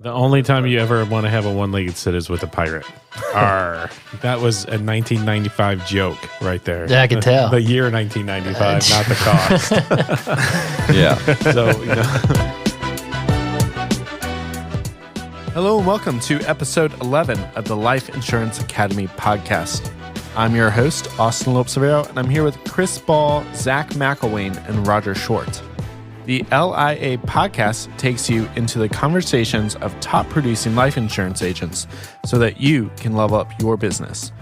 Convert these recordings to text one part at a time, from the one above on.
The only time you ever want to have a one-legged sit is with a pirate. Arr. That was a 1995 joke right there. Yeah, I can tell. The year 1995, not the cost. Yeah. So, Hello and welcome to episode 11 of the Life Insurance Academy podcast. I'm your host, Austin Lopes-Severo, and I'm here with Chris Ball, Zach McElwain, and Roger Short. The LIA podcast takes you into the conversations of top producing life insurance agents so that you can level up your business.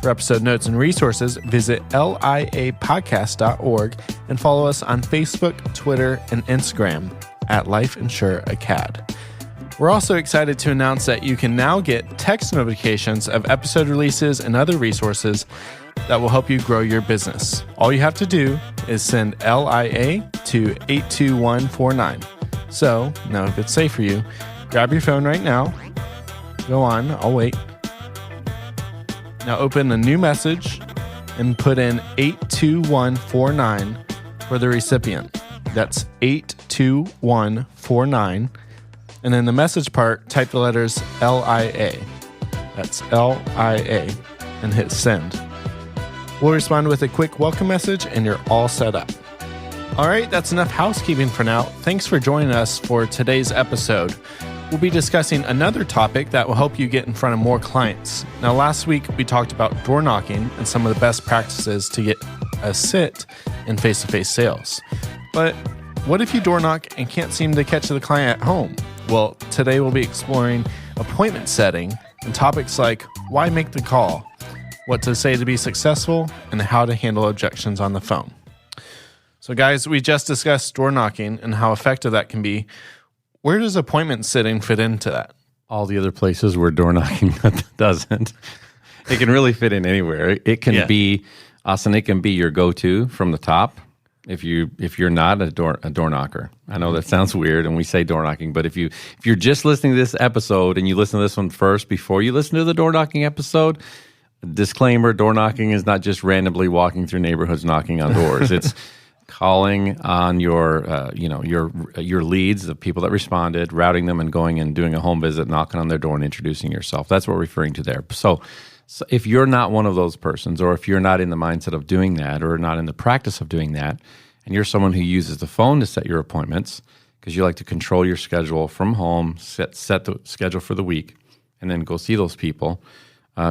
For episode notes and resources, visit liapodcast.org and follow us on Facebook, Twitter, and Instagram at Life Insure Acad. We're also excited to announce that you can now get text notifications of episode releases and other resources that will help you grow your business. All you have to do is send LIA to 82149. So, now if it's safe for you, grab your phone right now. Go on, I'll wait. Now open a new message and put in 82149 for the recipient. That's 82149. And in the message part, type the letters LIA. That's LIA and hit send. We'll respond with a quick welcome message and you're all set up. All right, that's enough housekeeping for now. Thanks for joining us for today's episode. We'll be discussing another topic that will help you get in front of more clients. Now, last week we talked about door knocking and some of the best practices to get a sit in face-to-face sales. But what if you door knock and can't seem to catch the client at home? Well, today we'll be exploring appointment setting and topics like why make the call, what to say to be successful, and how to handle objections on the phone. So guys, we just discussed door knocking and how effective that can be. Where does appointment sitting fit into that? All the other places where door knocking doesn't. It can really fit in anywhere. It can be, Austin, it can be your go-to from the top if you're not a door knocker. I know that sounds weird and we say door knocking, but if you're just listening to this episode and you listen to this one first before you listen to the door knocking episode, disclaimer, door knocking is not just randomly walking through neighborhoods knocking on doors. It's calling on your leads, the people that responded, routing them and going and doing a home visit, knocking on their door and introducing yourself. That's what we're referring to there. So if you're not one of those persons, or if you're not in the mindset of doing that, or not in the practice of doing that, and you're someone who uses the phone to set your appointments because you like to control your schedule from home, set the schedule for the week, and then go see those people,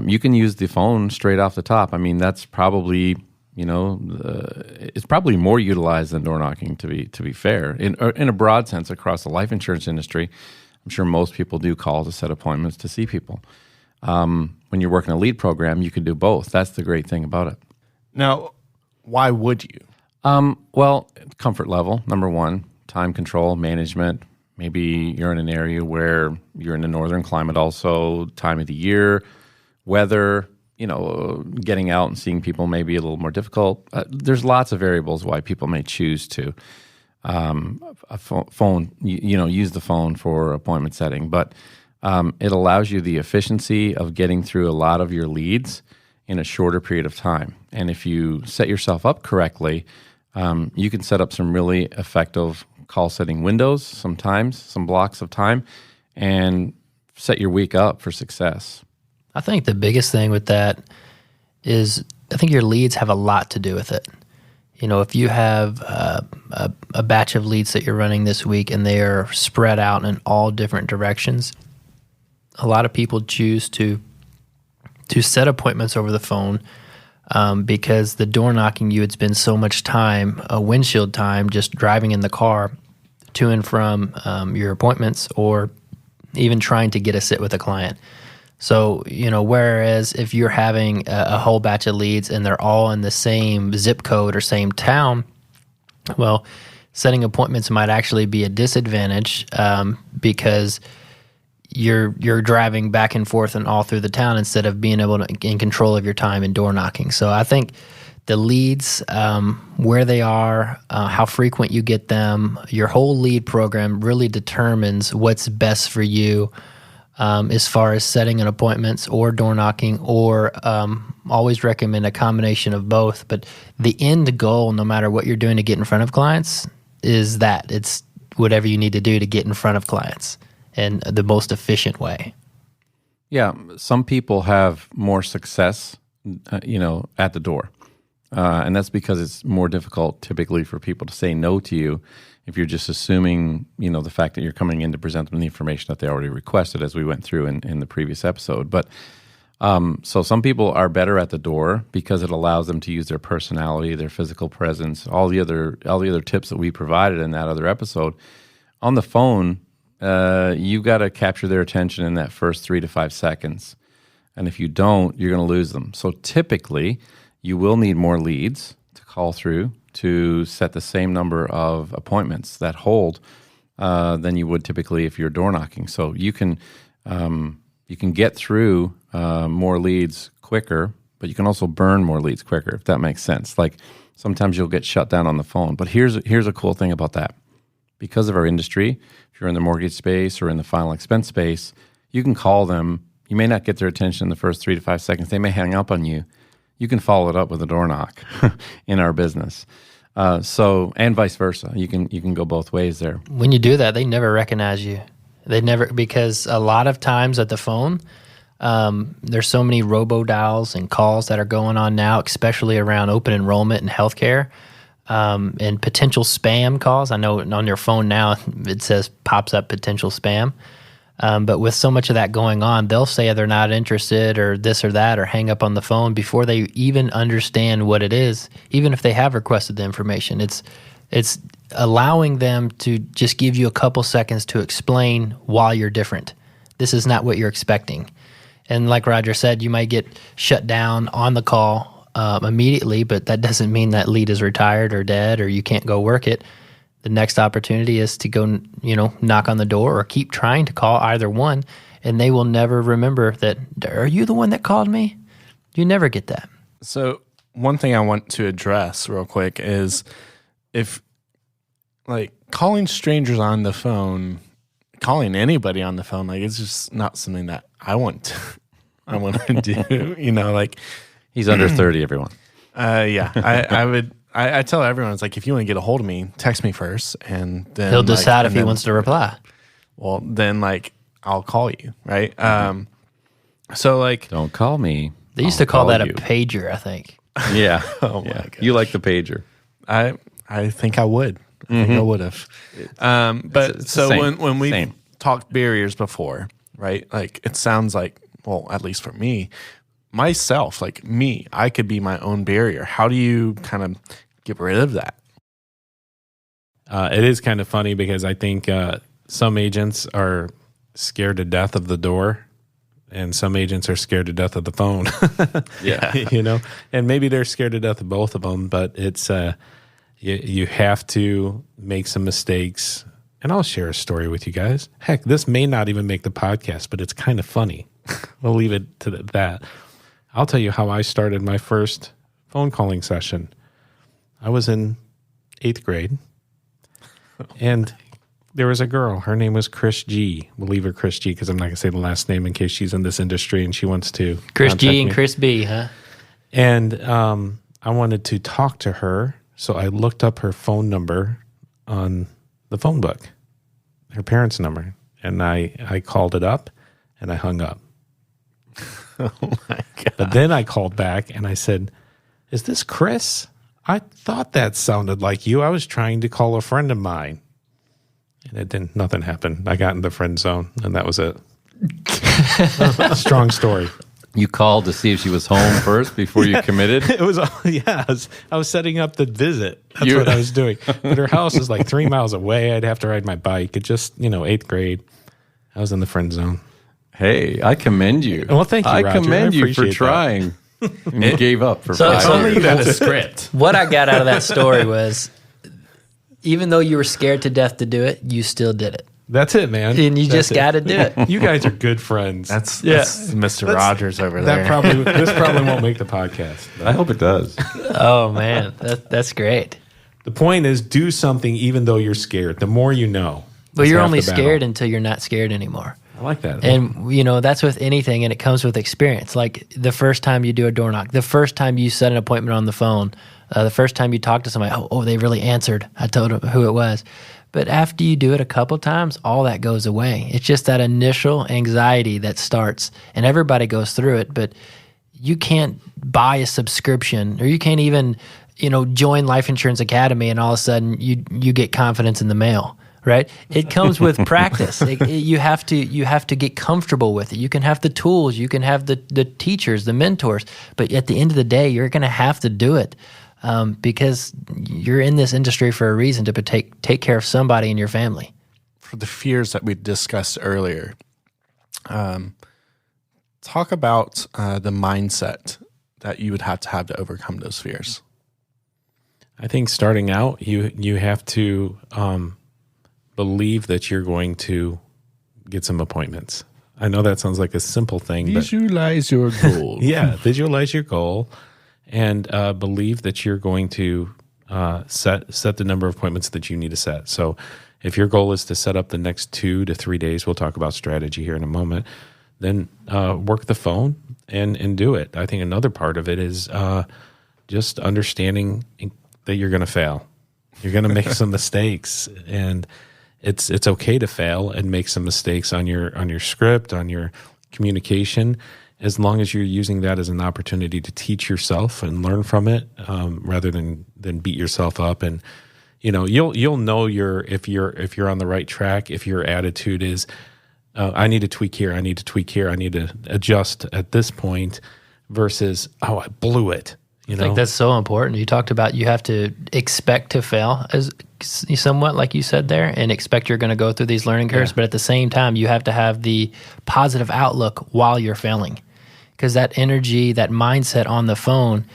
you can use the phone straight off the top. I mean, that's probably, it's probably more utilized than door knocking, to be fair. In a broad sense, across the life insurance industry, I'm sure most people do call to set appointments to see people. When you're working a lead program, you can do both. That's the great thing about it. Now, why would you? Well, comfort level, number one, time control, management. Maybe you're in an area where you're in a northern climate also, time of the year, weather, getting out and seeing people may be a little more difficult. There's lots of variables why people may choose to use the phone for appointment setting. But it allows you the efficiency of getting through a lot of your leads in a shorter period of time. And if you set yourself up correctly, you can set up some really effective call setting windows, sometimes some blocks of time, and set your week up for success. I think the biggest thing with that is I think your leads have a lot to do with it. If you have a batch of leads that you're running this week and they are spread out in all different directions, a lot of people choose to set appointments over the phone because the door knocking, you would spend so much time, windshield time, just driving in the car to and from your appointments or even trying to get a sit with a client. So, whereas if you're having a whole batch of leads and they're all in the same zip code or same town, well, setting appointments might actually be a disadvantage because you're driving back and forth and all through the town instead of being able to in control of your time and door knocking. So I think the leads, where they are, how frequent you get them, your whole lead program really determines what's best for you as far as setting an appointments or door knocking, or always recommend a combination of both. But the end goal, no matter what you're doing to get in front of clients, is that it's whatever you need to do to get in front of clients. and the most efficient way. Yeah, some people have more success, at the door. And that's because it's more difficult typically for people to say no to you if you're just assuming, the fact that you're coming in to present them the information that they already requested, as we went through in the previous episode. But so some people are better at the door because it allows them to use their personality, their physical presence, all the other tips that we provided in that other episode. On the phone, you got to capture their attention in that first 3 to 5 seconds. And if you don't, you're going to lose them. So typically, you will need more leads to call through to set the same number of appointments that hold than you would typically if you're door knocking. So you can get through more leads quicker, but you can also burn more leads quicker, if that makes sense. Like sometimes you'll get shut down on the phone. But here's a cool thing about that. Because of our industry, if you're in the mortgage space or in the final expense space, you can call them. You may not get their attention in the first 3 to 5 seconds. They may hang up on you. You can follow it up with a door knock in our business. And vice versa. You can go both ways there. When you do that, they never recognize you. Because a lot of times at the phone, there's so many robo-dials and calls that are going on now, especially around open enrollment and healthcare, and potential spam calls. I know on your phone now it pops up potential spam. But with so much of that going on, they'll say they're not interested or this or that or hang up on the phone before they even understand what it is, even if they have requested the information. It's allowing them to just give you a couple seconds to explain why you're different. This is not what you're expecting. And like Roger said, you might get shut down on the call immediately, but that doesn't mean that lead is retired or dead or you can't go work it. The next opportunity is to go, knock on the door or keep trying to call either one, and they will never remember that, are you the one that called me? You never get that. So one thing I want to address real quick is if, calling strangers on the phone, calling anybody on the phone, it's just not something that I want to do, He's under 30, everyone. Yeah, I would... I tell everyone, it's if you want to get a hold of me, text me first, and then he'll decide if he wants to reply. Well, then I'll call you, right? So don't call me. They used to call that a pager, I think. Yeah. Oh my gosh. You like the pager? I think I would. I think I would have. But so when we talked barriers before, right? It sounds like, well, at least for me. Myself, I could be my own barrier. How do you kind of get rid of that? It is kind of funny because I think some agents are scared to death of the door and some agents are scared to death of the phone. Yeah. And maybe they're scared to death of both of them, but it's you have to make some mistakes. And I'll share a story with you guys. Heck, this may not even make the podcast, but it's kind of funny. We'll leave it to that. I'll tell you how I started my first phone calling session. I was in 8th grade, and there was a girl. Her name was Chris G. We'll leave her Chris G because I'm not going to say the last name in case she's in this industry and she wants to. Chris G and Chris B, huh? And I wanted to talk to her, so I looked up her phone number on the phone book, her parents' number, and I called it up, and I hung up. Oh my God. But then I called back and I said, "Is this Chris? I thought that sounded like you. I was trying to call a friend of mine." And nothing happened. I got in the friend zone and that was it. Strong story. You called to see if she was home first before you committed? It was, I was setting up the visit. That's what I was doing. But her house is 3 miles away. I'd have to ride my bike. It just, 8th grade. I was in the friend zone. Hey, I commend you. Well, thank you, Roger. I commend you for trying. And you gave up for 5 only years. you got a script. What I got out of that story was, even though you were scared to death to do it, you still did it. That's it, man. And you just got to do it. You guys are good friends. That's Mr. Rogers over there. This probably won't make the podcast. I hope it does. Oh, man. That's great. The point is, do something even though you're scared. The more you know. But you're only the battle. scared until you're not scared anymore. I like that. And, that's with anything, and it comes with experience. Like the first time you do a door knock, the first time you set an appointment on the phone, the first time you talk to somebody, oh, they really answered. I told them who it was. But after you do it a couple times, all that goes away. It's just that initial anxiety that starts, and everybody goes through it, but you can't buy a subscription, or you can't even, join Life Insurance Academy and all of a sudden you get confidence in the mail, right? It comes with practice. You have to get comfortable with it. You can have the tools, you can have the teachers, the mentors, but at the end of the day, you're going to have to do it because you're in this industry for a reason, to take care of somebody in your family. For the fears that we discussed earlier, talk about the mindset that you would have to overcome those fears. I think starting out, you have to believe that you're going to get some appointments. I know that sounds like a simple thing, visualize your goal. Yeah, visualize your goal, and believe that you're going to set the number of appointments that you need to set. So if your goal is to set up the next 2 to 3 days, we'll talk about strategy here in a moment, then work the phone and do it. I think another part of it is just understanding that you're going to fail. You're going to make some mistakes, and it's okay to fail and make some mistakes on your script, on your communication, as long as you're using that as an opportunity to teach yourself and learn from it, rather than beat yourself up. And you'll know if you're on the right track if your attitude is, I need to tweak here, I need to tweak here, I need to adjust at this point, versus, oh, I blew it. I think that's so important. You talked about you have to expect to fail, as somewhat like you said there, and expect you're going to go through these learning curves. Yeah. But at the same time, you have to have the positive outlook while you're failing, because that energy, that mindset on the phone,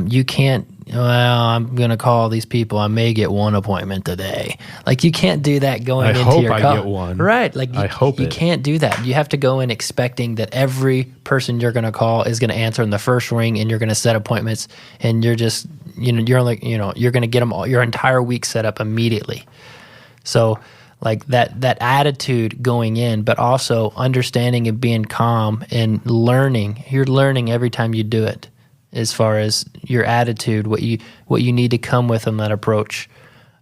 you can't, I'm going to call these people, I may get one appointment today. Like, you can't do that going into your call. I get one. Right. Like, I hope you can't do that. You have to go in expecting that every person you're going to call is going to answer in the first ring, and you're going to set appointments, and you're just, you're going to get them all, your entire week set up immediately. So like that attitude going in, but also understanding and being calm and learning. You're learning every time you do it, as far as your attitude, what you need to come with in that approach,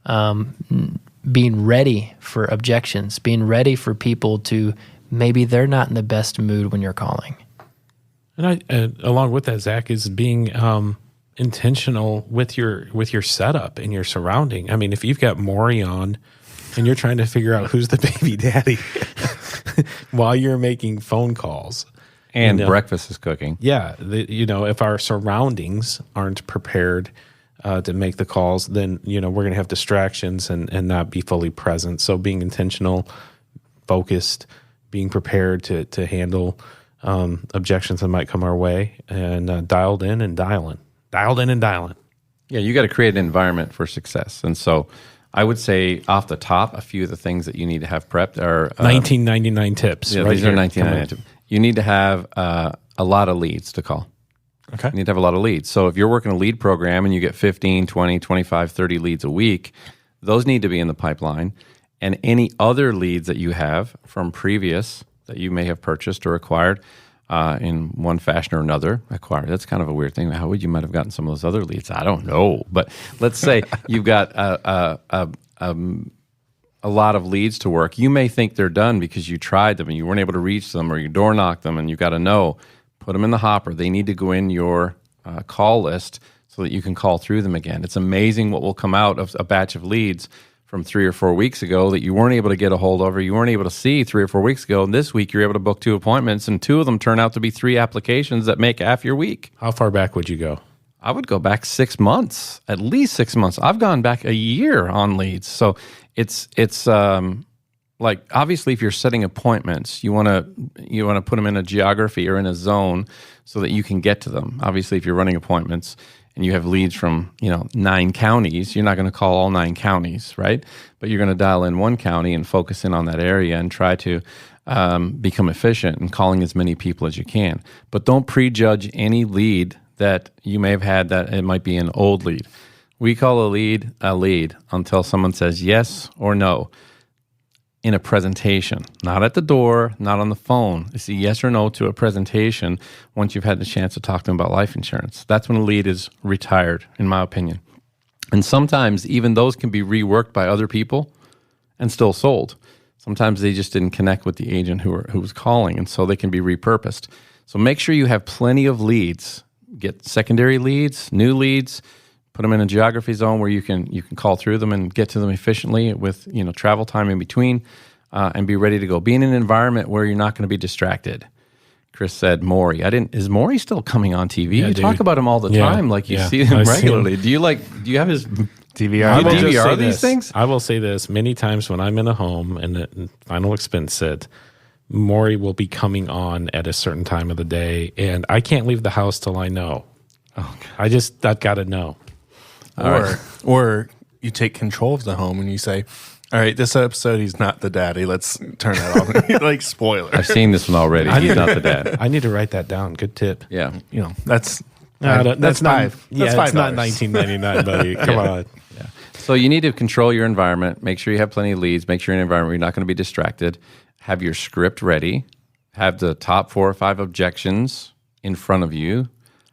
being ready for objections, being ready for people to, maybe they're not in the best mood when you're calling. And along with that, Zach, is being intentional with your setup and your surrounding. I mean, if you've got Maury on and you're trying to figure out who's the baby daddy while you're making phone calls. And breakfast is cooking. Yeah. If our surroundings aren't prepared to make the calls, then, we're going to have distractions and not be fully present. So being intentional, focused, being prepared to handle objections that might come our way, and dialed in and dialing. Yeah, you got to create an environment for success. And so I would say off the top, a few of the things that you need to have prepped are 1999 tips. Yeah, these are 1999 tips. You need to have a lot of leads to call. Okay. You need to have a lot of leads. So if you're working a lead program and you get 15, 20, 25, 30 leads a week, those need to be in the pipeline. And any other leads that you have from previous that you may have purchased or acquired in one fashion or another, that's kind of a weird thing. How would you might have gotten some of those other leads? I don't know. But let's say you've got a lot of leads to work. You may think they're done because you tried them and you weren't able to reach them, or you door knocked them, and you got to know, put them in the hopper. They need to go in your call list so that you can call through them again. It's amazing what will come out of a batch of leads from 3 or 4 weeks ago that you weren't able to get a hold of, or you weren't able to see 3 or 4 weeks ago. And this week you're able to book 2 appointments, and 2 of them turn out to be 3 applications that make half your week. How far back would you go? I would go back 6 months, at least 6 months. I've gone back a year on leads. So it's like, obviously, if you're setting appointments, you want to put them in a geography or in a zone so that you can get to them. Obviously, if you're running appointments and you have leads from 9 counties, you're not going to call all 9 counties, right? But you're going to dial in one county and focus in on that area and try to become efficient in calling as many people as you can. But don't prejudge any lead that you may have had that it might be an old lead. We call a lead until someone says yes or no in a presentation, not at the door, not on the phone. It's a yes or no to a presentation once you've had the chance to talk to them about life insurance. That's when a lead is retired, in my opinion. And sometimes even those can be reworked by other people and still sold. Sometimes they just didn't connect with the agent who was calling, and so they can be repurposed. So make sure you have plenty of leads. Get secondary leads, new leads, put them in a geography zone where you can call through them and get to them efficiently with travel time in between, and be ready to go. Be in an environment where you're not going to be distracted. Chris said Maury. Is Maury still coming on TV? Yeah, you dude. talk about him all the time, like you see him regularly. Do you have his DVR? Do you just DVR say these this. things? I will say this many times when I'm in a home and the final expense said, Maury will be coming on at a certain time of the day, and I can't leave the house till I know. Oh, I've got to know. Or you take control of the home and you say, all right, this episode, he's not the daddy. Let's turn that off. Like, spoiler. I've seen this one already. He's not the dad. I need to write that down. Good tip. Yeah. That's That's not. five. Yeah, That's it's not $5. $19.99, buddy. Come on. So you need to control your environment. Make sure you have plenty of leads. Make sure you're in an environment where you're not going to be distracted. Have your script ready. Have the top 4 or 5 objections in front of you.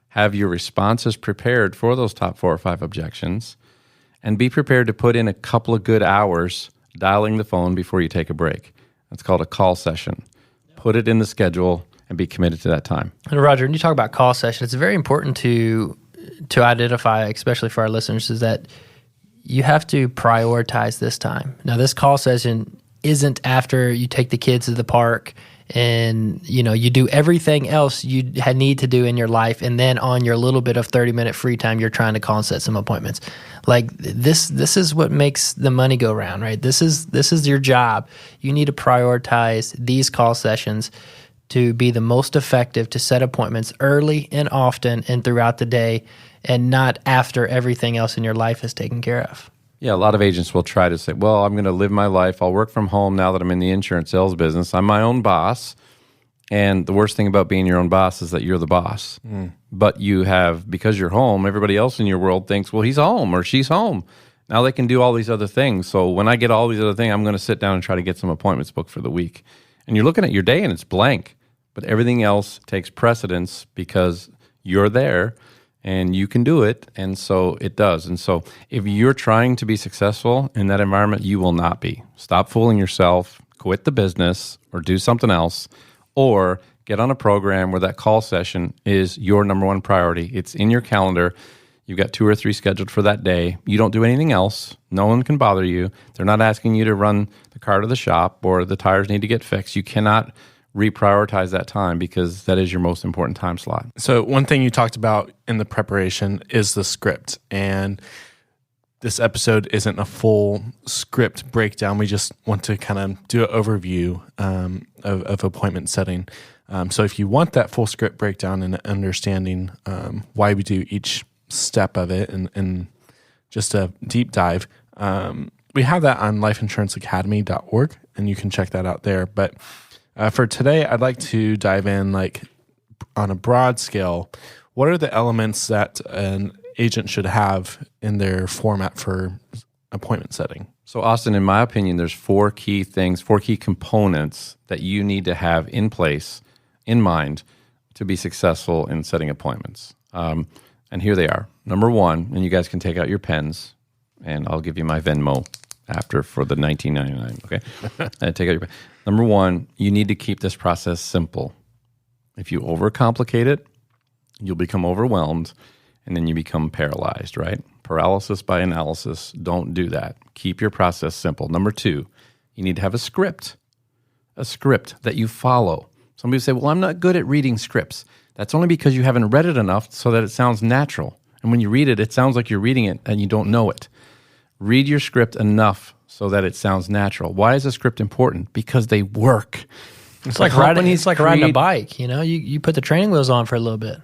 Have your responses prepared for those top 4 or 5 objections. And be prepared to put in a couple of good hours dialing the phone before you take a break. That's called a call session. Put it in the schedule and be committed to that time. And Roger, when you talk about call session, it's very important to identify, especially for our listeners, is that you have to prioritize this time. Now, this call session isn't after you take the kids to the park and you do everything else you need to do in your life, and then on your little bit of 30-minute free time, you're trying to call and set some appointments. Like this is what makes the money go round, right? This is your job. You need to prioritize these call sessions to be the most effective, to set appointments early and often and throughout the day, and not after everything else in your life is taken care of. Yeah, a lot of agents will try to say, well, I'm going to live my life. I'll work from home now that I'm in the insurance sales business. I'm my own boss. And the worst thing about being your own boss is that you're the boss. But you have, because you're home, everybody else in your world thinks, well, he's home or she's home. Now they can do all these other things. So when I get all these other things, I'm going to sit down and try to get some appointments booked for the week. And you're looking at your day and it's blank. But everything else takes precedence because you're there. And you can do it, and so it does. And so if you're trying to be successful in that environment, you will not be. Stop fooling yourself, quit the business, or do something else, or get on a program where that call session is your number one priority. It's in your calendar. You've got 2 or 3 scheduled for that day. You don't do anything else. No one can bother you. They're not asking you to run the car to the shop or the tires need to get fixed. You cannot reprioritize that time because that is your most important time slot. So one thing you talked about in the preparation is the script, and this episode isn't a full script breakdown. We just want to kind of do an overview of appointment setting. So if you want that full script breakdown and understanding why we do each step of it and just a deep dive, we have that on lifeinsuranceacademy.org, and you can check that out there. But for today, I'd like to dive in on a broad scale. What are the elements that an agent should have in their format for appointment setting? So Austin, in my opinion, there's 4 key things, 4 key components that you need to have in place, in mind, to be successful in setting appointments. And here they are. Number 1, and you guys can take out your pens, and I'll give you my Venmo after for the $19.99, okay? Take out your pen. Number 1, you need to keep this process simple. If you overcomplicate it, you'll become overwhelmed, and then you become paralyzed, right? Paralysis by analysis. Don't do that. Keep your process simple. Number 2, you need to have a script that you follow. Some people say, well, I'm not good at reading scripts. That's only because you haven't read it enough so that it sounds natural. And when you read it, it sounds like you're reading it and you don't know it. Read your script enough so that it sounds natural. Why is a script important? Because they work. It's like riding a bike. You put the training wheels on for a little bit.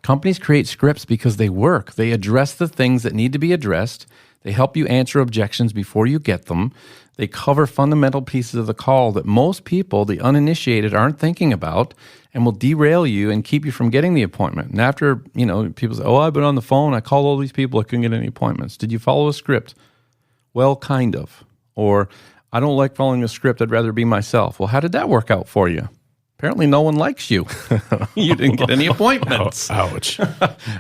Companies create scripts because they work. They address the things that need to be addressed. They help you answer objections before you get them. They cover fundamental pieces of the call that most people, the uninitiated, aren't thinking about and will derail you and keep you from getting the appointment. And after, people say, oh, I've been on the phone. I called all these people. I couldn't get any appointments. Did you follow a script? Well, kind of. Or, I don't like following a script. I'd rather be myself. Well, how did that work out for you? Apparently no one likes you. You didn't get any appointments. Ouch.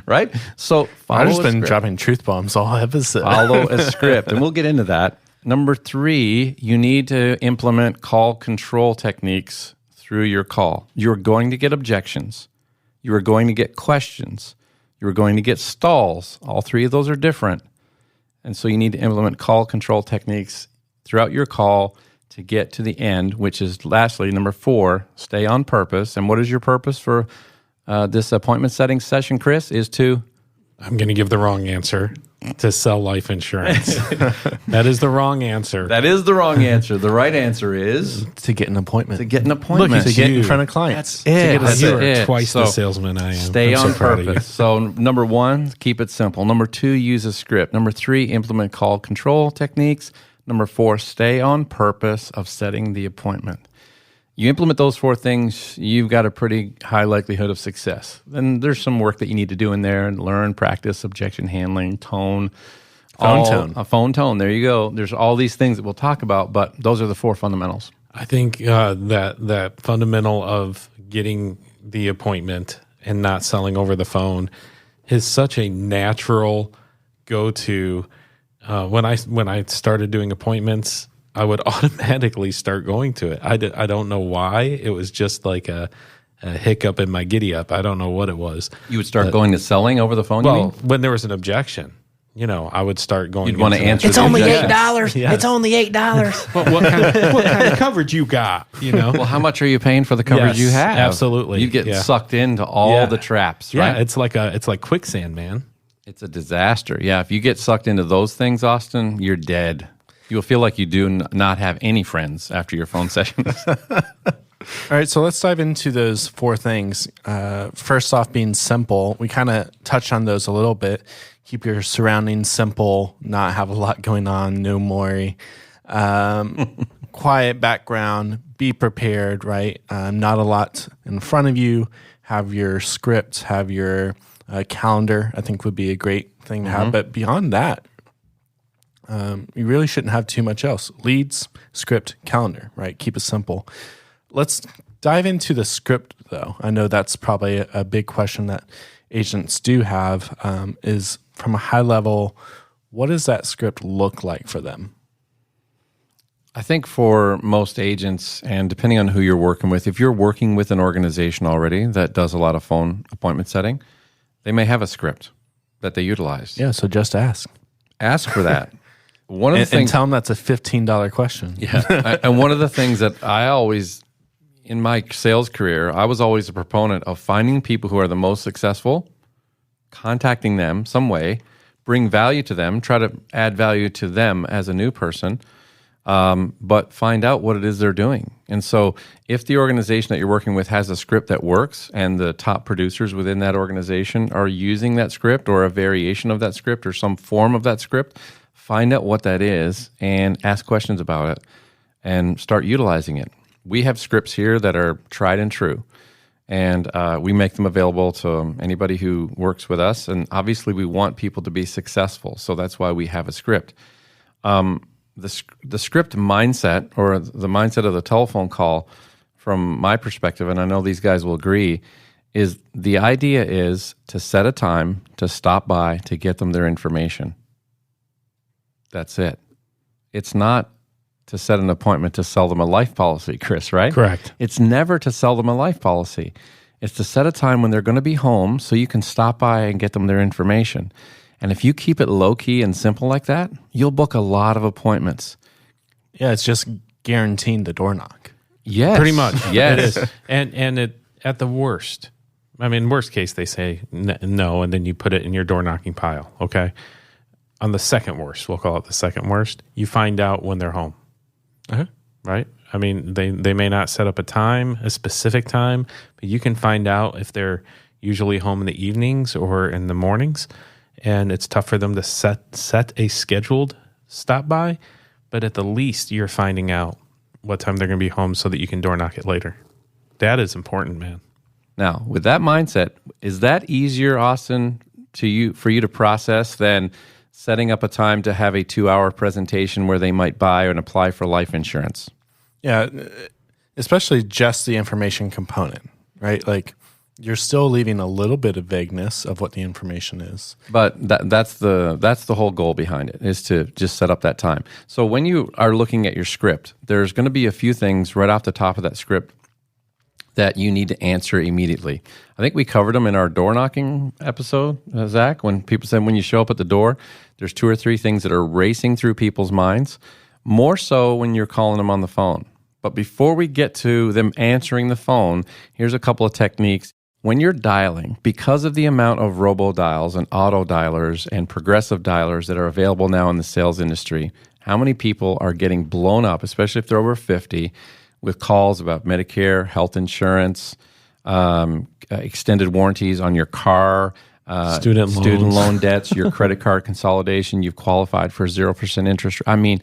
Right? So I've just been dropping truth bombs all episode. Follow a script. And we'll get into that. Number 3, you need to implement call control techniques through your call. You're going to get objections. You are going to get questions. You are going to get stalls. All 3 of those are different. And so you need to implement call control techniques throughout your call to get to the end, which is lastly, number 4, stay on purpose. And what is your purpose for this appointment setting session, Chris, is to? I'm going to give the wrong answer. To sell life insurance. That is the wrong answer. That is the wrong answer. The right answer is to get an appointment. to get an appointment. To get in front of clients. That's You are it. twice So the salesman I am. Stay I'm on so proud of you. purpose. So number 1, keep it simple. Number 2, use a script. Number 3, implement call control techniques. Number 4, stay on purpose of setting the appointment. You implement those 4 things, you've got a pretty high likelihood of success. Then there's some work that you need to do in there and learn, practice, objection handling, tone. A phone tone. There you go. There's all these things that we'll talk about, but those are the 4 fundamentals. I think that fundamental of getting the appointment and not selling over the phone is such a natural go-to. When I started doing appointments, I would automatically start going to it. I don't know why. It was just like a hiccup in my giddy up. I don't know what it was. You would start going to selling over the phone, you Well, mean? when there was an objection, I would start going. You'd want to into that. answer It's the only objections. $8. It's only $8. But what kind of coverage you got? Well, how much are you paying for the coverage Yes, you have? absolutely. You get Yeah. sucked into all Yeah. the traps, Yeah, right? it's like quicksand, man. It's a disaster. Yeah, if you get sucked into those things, Austin, you're dead. You'll feel like you do not have any friends after your phone sessions. All right, so let's dive into those 4 things. First off, being simple. We kind of touched on those a little bit. Keep your surroundings simple, not have a lot going on, no more. Quiet background, be prepared, right? Not a lot in front of you. Have your script, have your calendar, I think would be a great thing to have. But beyond that, you really shouldn't have too much else. Leads, script, calendar, right? Keep it simple. Let's dive into the script, though. I know that's probably a big question that agents do have, is from a high level, what does that script look like for them? I think for most agents, and depending on who you're working with, if you're working with an organization already that does a lot of phone appointment setting, they may have a script that they utilize. Yeah, so just ask. Ask for that. One of the And things, tell them that's a $15 question. yeah, and one of the things that I always, in my sales career, I was always a proponent of finding people who are the most successful, contacting them some way, bring value to them, try to add value to them as a new person, but find out what it is they're doing. And so if the organization that you're working with has a script that works and the top producers within that organization are using that script or a variation of that script or some form of that script, find out what that is and ask questions about it and start utilizing it. We have scripts here that are tried and true, and we make them available to anybody who works with us. And obviously we want people to be successful, so that's why we have a script. The script mindset, or the mindset of the telephone call, from my perspective, and I know these guys will agree, is the idea is to set a time to stop by to get them their information. That's it. It's not to set an appointment to sell them a life policy, Chris, right? Correct. It's never to sell them a life policy. It's to set a time when they're going to be home so you can stop by and get them their information. And if you keep it low-key and simple like that, you'll book a lot of appointments. Yeah, it's just guaranteeing the door knock. Yes. Pretty much. Yes. It is. And it, at the worst, I mean, worst case, they say no, and then you put it in your door knocking pile, okay? On the second worst, we'll call it the second worst, you find out when they're home, right? I mean, they may not set up a specific time, but you can find out if they're usually home in the evenings or in the mornings, and it's tough for them to set a scheduled stop by, but at the least you're finding out what time they're going to be home so that you can door knock it later. That is important, man. Now, with that mindset, is that easier, Austin, for you to process than setting up a time to have a 2-hour presentation where they might buy and apply for life insurance? Yeah, especially just the information component, right? Like You're still leaving a little bit of vagueness of what the information is. But that's the whole goal behind it, is to just set up that time. So when you are looking at your script, there's going to be a few things right off the top of that script that you need to answer immediately. I think we covered them in our door knocking episode, Zach, when people said when you show up at the door, there's 2 or 3 things that are racing through people's minds, more so when you're calling them on the phone. But before we get to them answering the phone, here's a couple of techniques. When you're dialing, because of the amount of robo-dials and auto-dialers and progressive dialers that are available now in the sales industry, how many people are getting blown up, especially if they're over 50, with calls about Medicare, health insurance, extended warranties on your car, student loan debts, your credit card consolidation, you've qualified for 0% interest. I mean,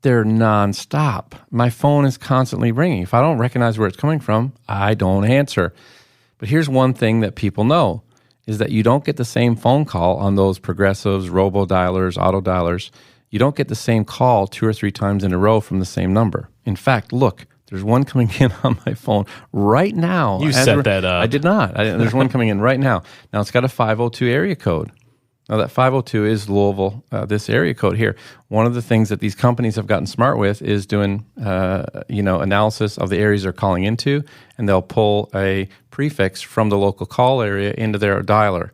they're nonstop. My phone is constantly ringing. If I don't recognize where it's coming from, I don't answer. But here's one thing that people know, is that you don't get the same phone call on those progressives, robo-dialers, auto-dialers. You don't get the same call 2 or 3 times in a row from the same number. In fact, look, there's one coming in on my phone right now. You set that up. I did not. There's one coming in right now. Now, it's got a 502 area code. Now, that 502 is Louisville, this area code here. One of the things that these companies have gotten smart with is doing, analysis of the areas they're calling into, and they'll pull a prefix from the local call area into their dialer.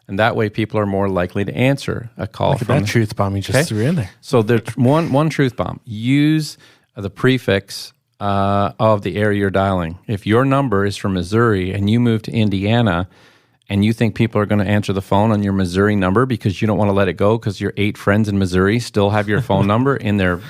And that way, people are more likely to answer a call. Look at that truth bomb you just threw in there. So there's one truth bomb. Use the prefix of the area you're dialing. If your number is from Missouri and you move to Indiana, and you think people are going to answer the phone on your Missouri number because you don't want to let it go because your 8 friends in Missouri still have your phone number in their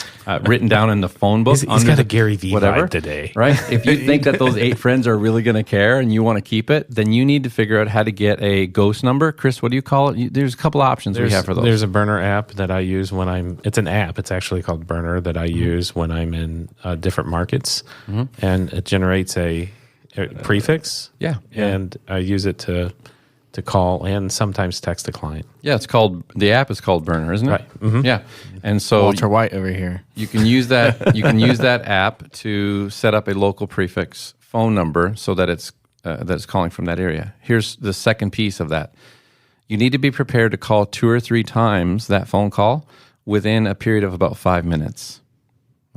written down in the phone book. He's got a Gary Vee vibe today. Right? If you think that those 8 friends are really going to care and you want to keep it, then you need to figure out how to get a ghost number. Chris, what do you call it? There's a couple options we have for those. There's a burner app that I use when it's an app. It's actually called Burner that I use when I'm in different markets. And it generates a prefix. Yeah. And I use it to call and sometimes text a client. Yeah, the app is called Burner, isn't it? Right. Mm-hmm. Yeah. And so Walter White over here. You can use that that app to set up a local prefix phone number so that it's calling from that area. Here's the second piece of that. You need to be prepared to call 2 or 3 times that phone call within a period of about 5 minutes.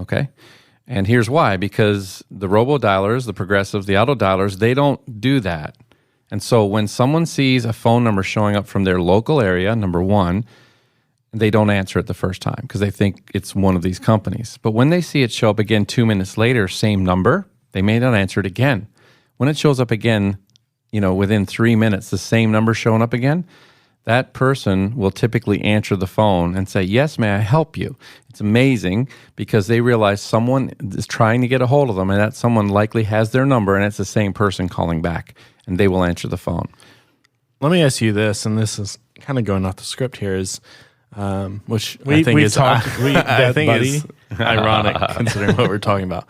Okay? And here's why, because the robo-dialers, the progressives, the auto-dialers, they don't do that. And so when someone sees a phone number showing up from their local area, number one, they don't answer it the first time because they think it's one of these companies. But when they see it show up again 2 minutes later, same number, they may not answer it again. When it shows up again, within 3 minutes, the same number showing up again, that person will typically answer the phone and say, "Yes, may I help you?" It's amazing because they realize someone is trying to get a hold of them, and that someone likely has their number, and it's the same person calling back, and they will answer the phone. Let me ask you this, and this is kind of going off the script here, which I think is ironic considering what we're talking about.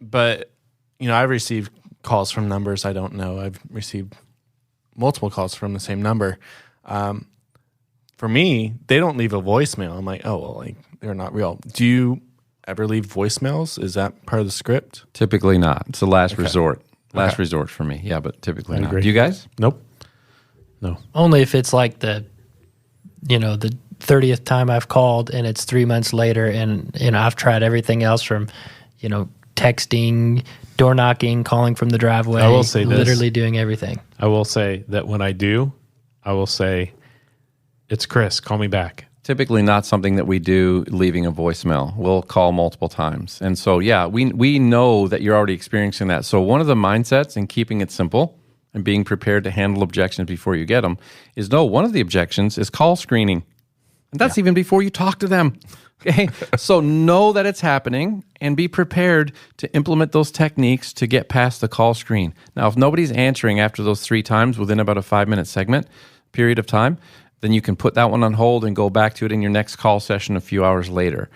But I've received calls from numbers I don't know. I've received multiple calls from the same number. For me, they don't leave a voicemail. I'm like, oh, well, they're not real. Do you ever leave voicemails? Is that part of the script? Typically not. It's the last resort. Last resort for me. Yeah, but typically not. Do you guys? Nope. No. Only if it's like the 30th time I've called and it's 3 months later and I've tried everything else from, texting, door knocking, calling from the driveway. I will say this. Literally doing everything. I will say that when I do, I will say, "It's Chris, call me back." Typically not something that we do leaving a voicemail. We'll call multiple times. And so, yeah, we know that you're already experiencing that. So one of the mindsets in keeping it simple and being prepared to handle objections before you get them is one of the objections is call screening. And that's even before you talk to them. Okay, so know that it's happening and be prepared to implement those techniques to get past the call screen. Now, if nobody's answering after those 3 times within about a 5-minute segment period of time, then you can put that one on hold and go back to it in your next call session a few hours later.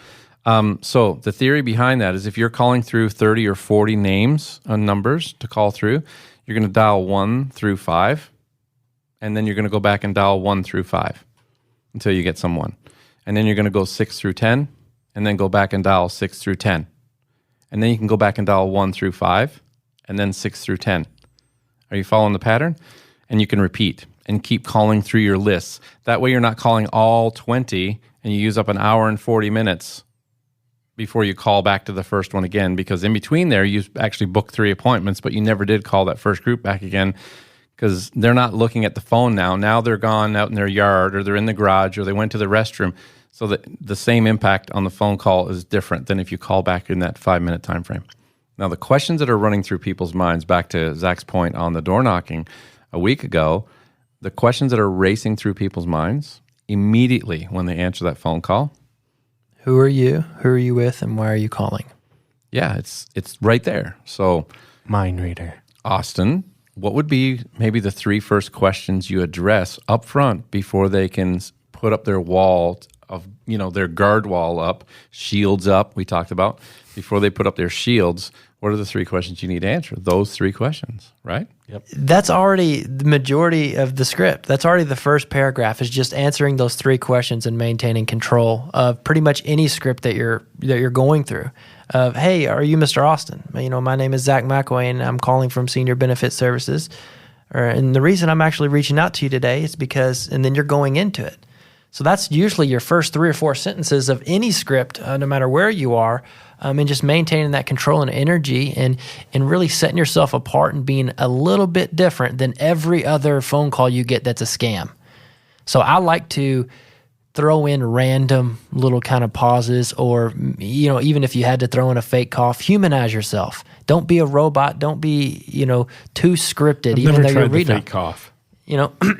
So the theory behind that is if you're calling through 30 or 40 names and numbers to call through, you're going to dial 1 through 5, and then you're going to go back and dial 1 through 5 until you get someone. And then you're going to go 6 through 10, and then go back and dial 6 through 10. And then you can go back and dial 1 through 5, and then 6 through 10. Are you following the pattern? And you can repeat and keep calling through your lists. That way you're not calling all 20 and you use up an hour and 40 minutes before you call back to the first one again, because in between there, you actually booked 3 appointments, but you never did call that first group back again because they're not looking at the phone now. Now they're gone out in their yard, or they're in the garage, or they went to the restroom. So that the same impact on the phone call is different than if you call back in that 5-minute time frame. Now, the questions that are running through people's minds, back to Zach's point on the door knocking a week ago, the questions that are racing through people's minds immediately when they answer that phone call. Who are you? Who are you with? And why are you calling? Yeah, it's right there. So, Mind reader. Austin, what would be maybe the 3 first questions you address up front before they can put up their wall of, their guard wall up, shields up, we talked about, before they put up their shields? What are the 3 questions you need to answer? Those 3 questions, right? Yep. That's already the majority of the script. That's already the first paragraph, is just answering those 3 questions and maintaining control of pretty much any script that you're going through. Of, hey, are you Mr. Austin? My name is Zach McElwain, and I'm calling from Senior Benefit Services. And the reason I'm actually reaching out to you today is because, and then you're going into it. So that's usually your first 3 or 4 sentences of any script, no matter where you are, and just maintaining that control and energy and really setting yourself apart and being a little bit different than every other phone call you get that's a scam. So I like to throw in random little kind of pauses, or, even if you had to throw in a fake cough, humanize yourself. Don't be a robot. Don't be, too scripted, even though you're reading. Fake cough.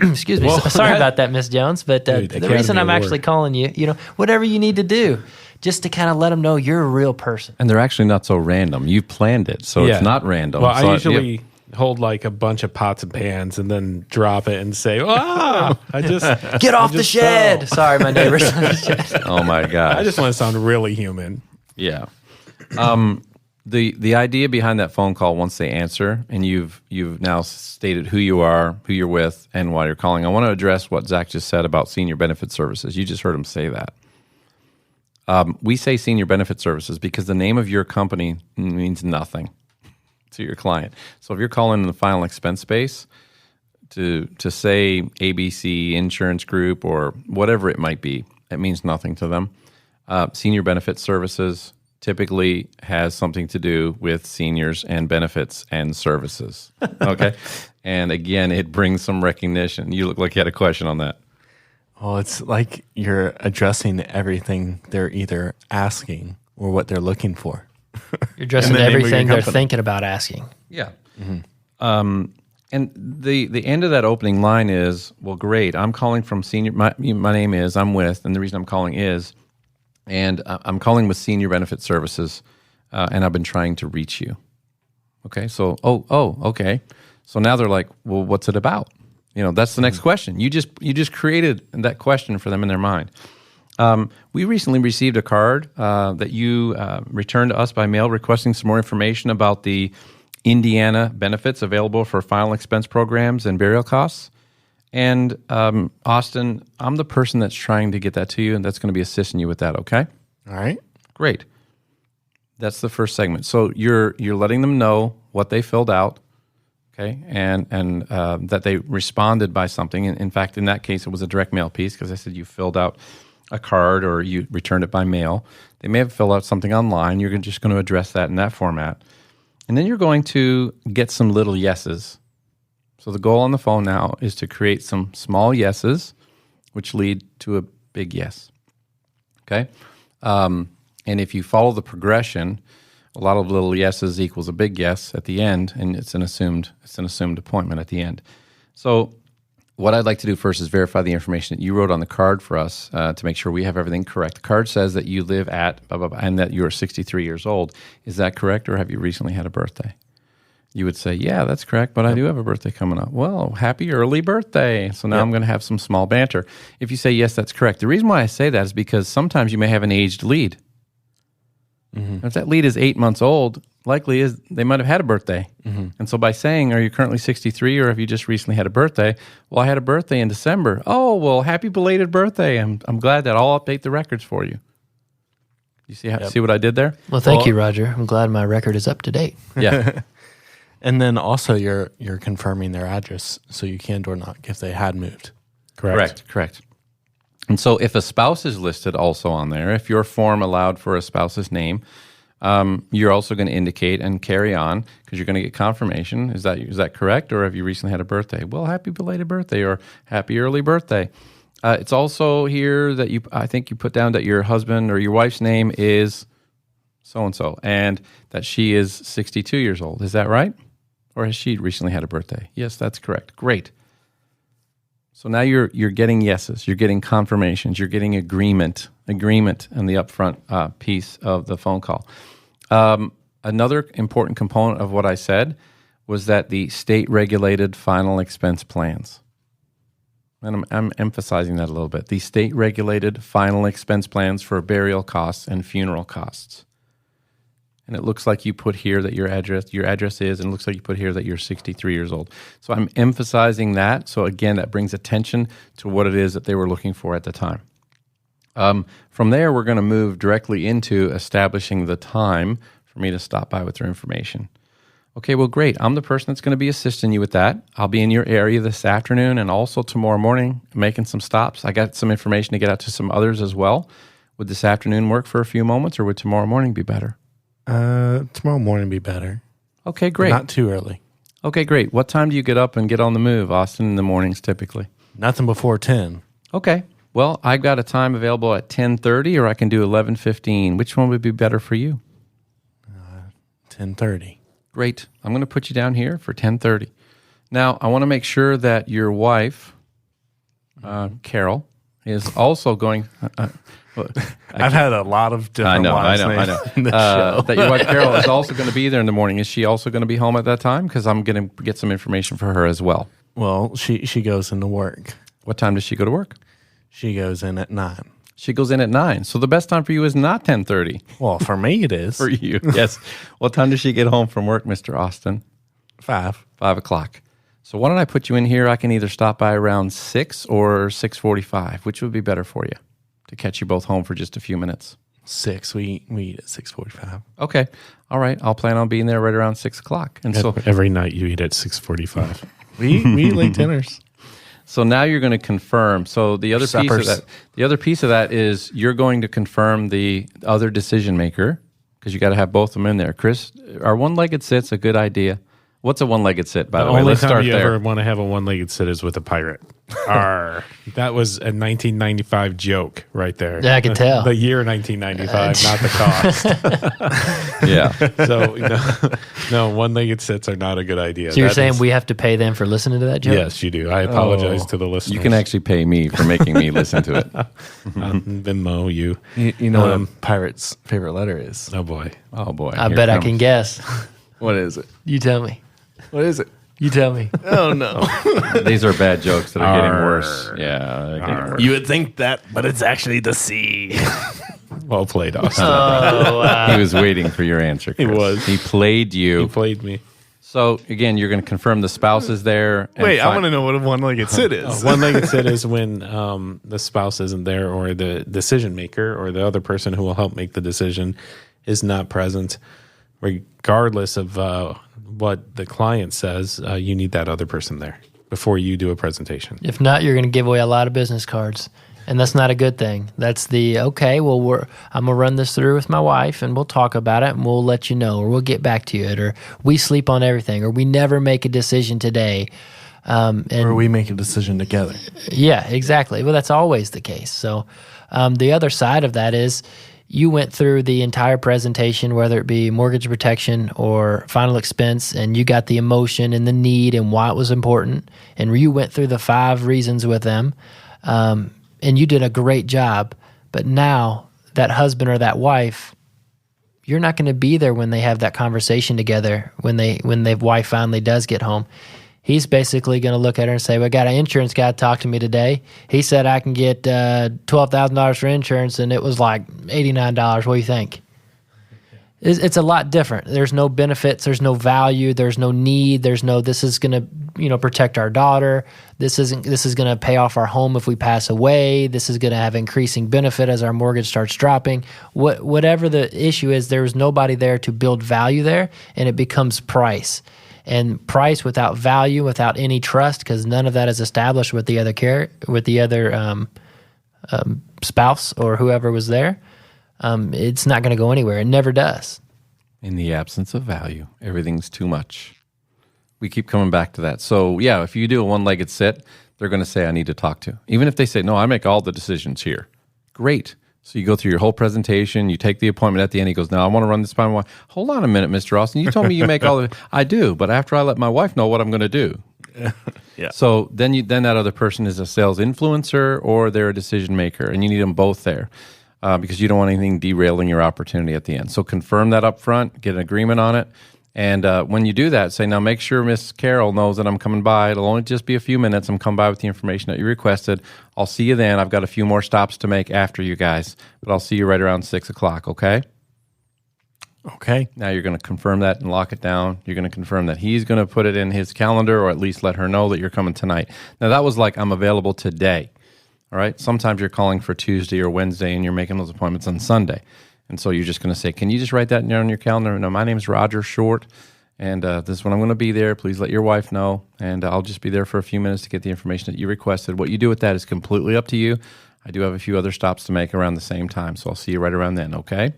Excuse me. Sorry about that, Miss Jones. But the reason I'm actually calling you, whatever you need to do, just to kind of let them know you're a real person. And they're actually not so random. You've planned it, so it's not random. Well, so I usually hold like a bunch of pots and pans and then drop it and say, I just... Get off the shed. fell. Sorry, my neighbor's on the shed. Oh, my gosh. I just want to sound really human. Yeah. The idea behind that phone call, once they answer and you've now stated who you are, who you're with, and why you're calling, I want to address what Zach just said about Senior Benefit Services. You just heard him say that. We say Senior Benefit Services because the name of your company means nothing to your client. So if you're calling in the final expense space to say ABC Insurance Group or whatever it might be, it means nothing to them. Senior Benefit Services typically has something to do with seniors and benefits and services. Okay? And again, it brings some recognition. You look like you had a question on that. Well, it's like you're addressing everything they're either asking or what they're looking for. You're addressing everything they're thinking about asking. Yeah. Mm-hmm. And the end of that opening line is, well, great, I'm calling from Senior, my name is, I'm with, and the reason I'm calling is, and I'm calling with Senior Benefit Services, and I've been trying to reach you. Okay, so, okay. So now they're like, well, what's it about? That's the next question. You just created that question for them in their mind. We recently received a card that you returned to us by mail requesting some more information about the Indiana benefits available for final expense programs and burial costs. And Austin, I'm the person that's trying to get that to you, and that's going to be assisting you with that, okay? All right. Great. That's the first segment. So you're letting them know what they filled out, okay, and that they responded by something. In fact, in that case, it was a direct mail piece because I said you filled out a card or you returned it by mail. They may have filled out something online. You're just going to address that in that format. And then you're going to get some little yeses. So the goal on the phone now is to create some small yeses, which lead to a big yes. Okay? And if you follow the progression, a lot of little yeses equals a big yes at the end, and it's an assumed appointment at the end. So what I'd like to do first is verify the information that you wrote on the card for us to make sure we have everything correct. The card says that you live at blah, blah, blah, and that you're 63 years old. Is that correct, or have you recently had a birthday? You would say, yeah, that's correct, but I do have a birthday coming up. Well, happy early birthday. So now I'm going to have some small banter. If you say, yes, that's correct. The reason why I say that is because sometimes you may have an aged lead. Mm-hmm. If that lead is 8 months old, likely is they might have had a birthday. Mm-hmm. And so by saying, are you currently 63 or have you just recently had a birthday? Well, I had a birthday in December. Oh, well, happy belated birthday. I'm glad that I'll update the records for you. You see what I did there? Well, thank you, Roger. I'm glad my record is up to date. Yeah. And then also you're confirming their address so you can door knock if they had moved. Correct. And so if a spouse is listed also on there, if your form allowed for a spouse's name, you're also going to indicate and carry on because you're going to get confirmation. Is that correct? Or have you recently had a birthday? Well, happy belated birthday or happy early birthday. It's also here that I think you put down that your husband or your wife's name is so-and-so and that she is 62 years old. Is that right? Or has she recently had a birthday? Yes, that's correct. Great. So now you're getting yeses, you're getting confirmations, you're getting agreement in the upfront piece of the phone call. Another important component of what I said was that the state-regulated final expense plans. And I'm emphasizing that a little bit. The state-regulated final expense plans for burial costs and funeral costs. And it looks like you put here that your address is, and it looks like you put here that you're 63 years old. So I'm emphasizing that. So again, that brings attention to what it is that they were looking for at the time. From there, we're going to move directly into establishing the time for me to stop by with their information. Okay, well, great. I'm the person that's going to be assisting you with that. I'll be in your area this afternoon and also tomorrow morning making some stops. I got some information to get out to some others as well. Would this afternoon work for a few moments, or would tomorrow morning be better? Tomorrow morning be better. Okay, great. Not too early. Okay, great. What time do you get up and get on the move, Austin, in the mornings typically? Nothing before 10. Okay. Well, I've got a time available at 10:30 or I can do 11:15. Which one would be better for you? 10:30. Great. I'm going to put you down here for 10:30. Now, I want to make sure that your wife, Carol, is also going... I've had a lot of different I know. in this show. That your wife Carol is also going to be there in the morning. Is she also going to be home at that time? Because I'm going to get some information for her as well. Well, she goes into work. What time does she go to work? She goes in at 9. She goes in at 9. So the best time for you is not 10:30. Well, for me it is. For you, yes. What time does she get home from work, Mr. Austin? 5. 5 o'clock. So why don't I put you in here? I can either stop by around 6 or 6:45. Which would be better for you? To catch you both home for just a few minutes. 6. We eat at 6:45. Okay. All right. I'll plan on being there right around 6 o'clock. And so every night you eat at 6:45. we eat late dinners. So now you're going to confirm. So the other piece of that is you're going to confirm the other decision maker because you got to have both of them in there. Chris, are one-legged sits a good idea? What's a one-legged sit, by the way? Let's start there. The only time you ever want to have a one-legged sit is with a pirate. Arr. That was a 1995 joke right there. Yeah, I can tell. The year 1995, not the cost. Yeah. So, no, one-legged sits are not a good idea. So you're saying we have to pay them for listening to that joke? Yes, you do. I apologize to the listeners. You can actually pay me for making me listen to it. Venmo you. You know what a pirate's favorite letter is? Oh, boy. Oh, boy. I bet I can guess. What is it? You tell me. What is it? You tell me. Oh, no. These are bad jokes that are getting worse. Yeah. They're getting worse. You would think that, but it's actually the sea. Well played, Austin. Oh, wow. He was waiting for your answer, Chris. He was. He played you. He played me. So, again, you're going to confirm the spouse is there. Wait, I want to know what a one-legged sit is. One-legged sit is when the spouse isn't there or the decision maker or the other person who will help make the decision is not present. Regardless of what the client says, you need that other person there before you do a presentation. If not, you're going to give away a lot of business cards. And that's not a good thing. That's I'm going to run this through with my wife and we'll talk about it and we'll let you know or we'll get back to you. Or we sleep on everything or we never make a decision today. Or we make a decision together. Yeah, exactly. Well, that's always the case. So the other side of that is you went through the entire presentation, whether it be mortgage protection or final expense, and you got the emotion and the need and why it was important. And you went through the 5 reasons with them. And you did a great job, but now that husband or that wife, you're not going to be there when they have that conversation together, when the wife finally does get home. He's basically going to look at her and say, well, I got an insurance guy talk to me today. He said I can get $12,000 for insurance, and it was like $89. What do you think? It's a lot different. There's no benefits. There's no value. There's no need. There's no, this is going to, protect our daughter. This is going to pay off our home if we pass away. This is going to have increasing benefit as our mortgage starts dropping. Whatever the issue is, there's nobody there to build value there, and it becomes price. And price without value, without any trust, because none of that is established with the other spouse or whoever was there, it's not going to go anywhere. It never does. In the absence of value, everything's too much. We keep coming back to that. So yeah, if you do a one-legged sit, they're going to say, I need to talk to. Even if they say, no, I make all the decisions here. Great. So you go through your whole presentation, you take the appointment at the end. He goes, now I want to run this by my wife. Hold on a minute, Mr. Austin. You told me you make all the, I do, but after I let my wife know what I'm going to do. Yeah. So then that other person is a sales influencer or they're a decision maker, and you need them both there because you don't want anything derailing your opportunity at the end. So confirm that up front, get an agreement on it. And when you do that, say, now make sure Miss Carol knows that I'm coming by. It'll only just be a few minutes. I'm coming by with the information that you requested. I'll see you then. I've got a few more stops to make after you guys, but I'll see you right around 6 o'clock, okay? Okay. Now you're going to confirm that and lock it down. You're going to confirm that he's going to put it in his calendar or at least let her know that you're coming tonight. Now that was like, I'm available today, all right? Sometimes you're calling for Tuesday or Wednesday and you're making those appointments on Sunday. And so you're just going to say, can you just write that down on your calendar? No, my name is Roger Short, and this is when I'm going to be there. Please let your wife know, and I'll just be there for a few minutes to get the information that you requested. What you do with that is completely up to you. I do have a few other stops to make around the same time, so I'll see you right around then, okay?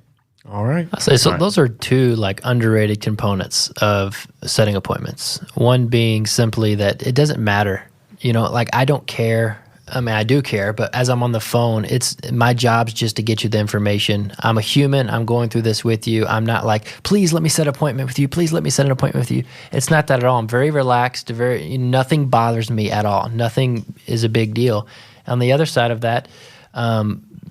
All right. I'll say, so those are two like underrated components of setting appointments. One being simply that it doesn't matter. You know, like I don't care. I mean, I do care, but as I'm on the phone, it's my job's just to get you the information. I'm a human. I'm going through this with you. I'm not like, please let me set an appointment with you. Please let me set an appointment with you. It's not that at all. I'm very relaxed. Nothing bothers me at all. Nothing is a big deal. On the other side of that,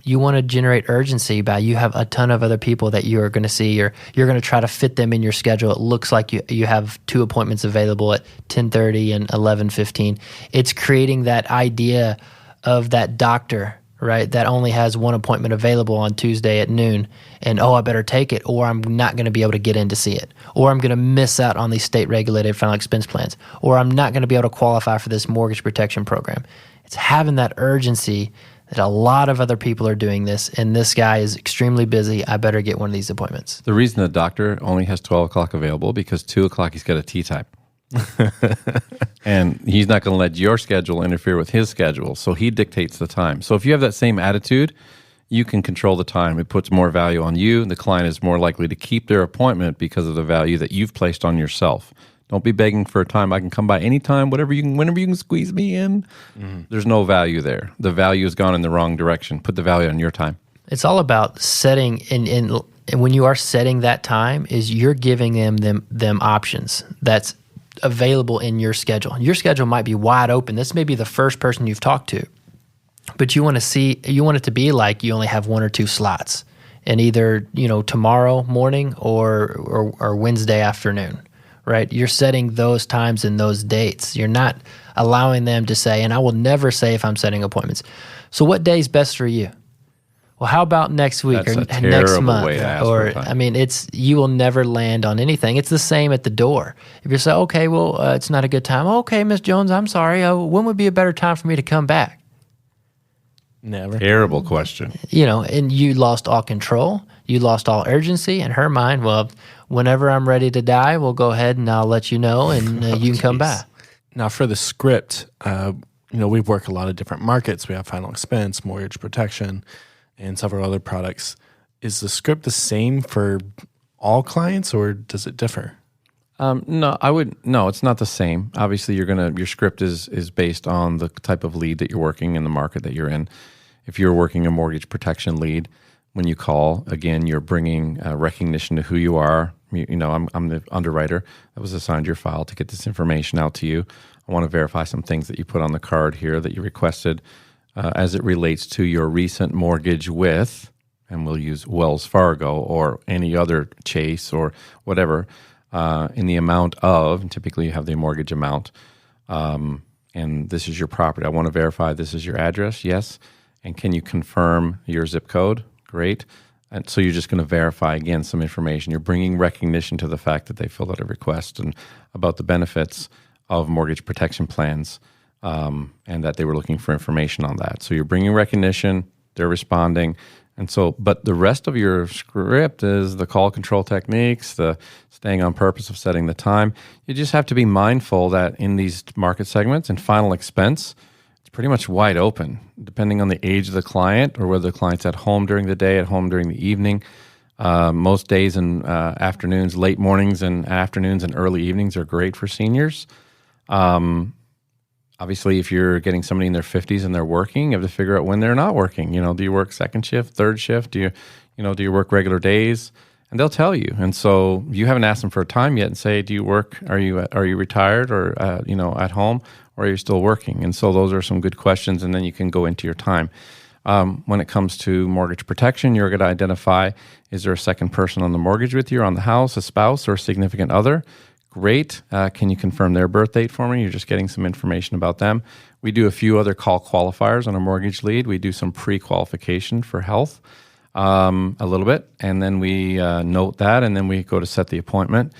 you want to generate urgency by you have a ton of other people that you are going to see, or you're going to try to fit them in your schedule. It looks like you have 2 appointments available at 10:30 and 11:15. It's creating that idea of that doctor, right, that only has 1 appointment available on Tuesday at noon, and I better take it, or I'm not going to be able to get in to see it, or I'm going to miss out on these state-regulated final expense plans, or I'm not going to be able to qualify for this mortgage protection program. It's having that urgency that a lot of other people are doing this, and this guy is extremely busy. I better get one of these appointments. The reason the doctor only has 12 o'clock available because 2 o'clock he's got a tea time. And he's not going to let your schedule interfere with his schedule, so he dictates the time. So if you have that same attitude, you can control the time. It puts more value on you, and the client is more likely to keep their appointment because of the value that you've placed on yourself. Don't be begging for a time. I can come by anytime, whenever you can squeeze me in. Mm-hmm. There's no value there. The value has gone in the wrong direction. Put the value on your time. It's all about setting, and when you are setting that time, is you're giving them options that's available in your schedule. Your schedule might be wide open. This may be the first person you've talked to, but you want it to be like you only have 1 or 2 slots, and either tomorrow morning or Wednesday afternoon. Right? You're setting those times and those dates. You're not allowing them to say, and I will never say if I'm setting appointments, so what day is best for you? Well, how about next week or next month? Way to ask for a time. I mean, you will never land on anything. It's the same at the door. If you say, okay, well, it's not a good time. Okay, Miss Jones, I'm sorry. When would be a better time for me to come back? Never. Terrible question. And you lost all control. You lost all urgency. In her mind, well, whenever I'm ready to die, we'll go ahead and I'll let you know, and you can come by. Now, for the script, we work a lot of different markets. We have final expense, mortgage protection, and several other products. Is the script the same for all clients, or does it differ? No, it's not the same. Obviously, your script is based on the type of lead that you're working in the market that you're in. If you're working a mortgage protection lead, when you call, again, you're bringing recognition to who you are. I'm the underwriter that was assigned your file to get this information out to you. I want to verify some things that you put on the card here that you requested as it relates to your recent mortgage with, and we'll use Wells Fargo or any other Chase or whatever, in the amount of, and typically you have the mortgage amount, and this is your property. I want to verify this is your address, yes, and can you confirm your zip code? Great. And so you're just going to verify, again, some information. You're bringing recognition to the fact that they filled out a request and about the benefits of mortgage protection plans, and that they were looking for information on that. So you're bringing recognition, they're responding, And so, but the rest of your script is the call control techniques, the staying on purpose of setting the time. You just have to be mindful that in these market segments and final expense, it's pretty much wide open, depending on the age of the client or whether the client's at home during the day, at home during the evening. Most days and afternoons, late mornings and afternoons and early evenings are great for seniors. Obviously, if you're getting somebody in their 50s and they're working, you have to figure out when they're not working. You know, do you work second shift, third shift? Do you work regular days? And they'll tell you. And so you haven't asked them for a time yet and say, do you work? Are you retired or at home, or are you still working? And so those are some good questions, and then you can go into your time. When it comes to mortgage protection, you're going to identify, is there a second person on the mortgage with you, or on the house, a spouse or a significant other? Great. Can you confirm their birth date for me? You're just getting some information about them. We do a few other call qualifiers on a mortgage lead. We do some pre-qualification for health a little bit, and then we note that, and then we go to set the appointment.